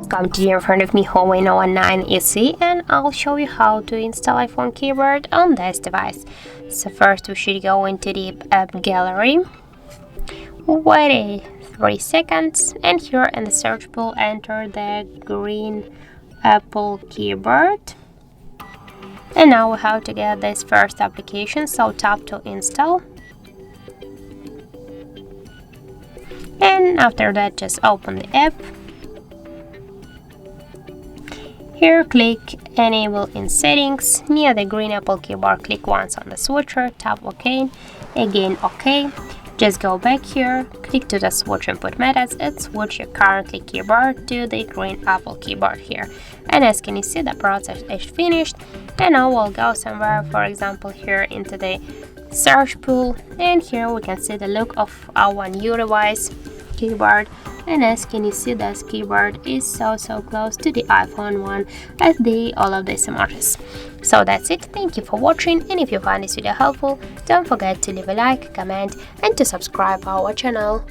Come to in front of me HUAWEI NOVA 9 SE, and I'll show you how to install iPhone keyboard on this device. So first we should go into the app gallery, wait 3 seconds, and here in the search bar enter the green Apple keyboard. And now we have to get this first application, so tap to install. And after that just open the app. Here click enable in settings. Near the green Apple keyboard click once on the switcher, tap OK, again OK. Just go back here, click to the switch input methods and switch your currently keyboard to the green Apple keyboard here. And as can you see, the process is finished. And now we'll go somewhere, for example here into the search pool, and here we can see the look of our new device keyboard. And as can you see, this keyboard is so close to the iPhone one as all of the emojis. So that's it. Thank you for watching, and if you find this video helpful, don't forget to leave a like, comment and to subscribe our channel.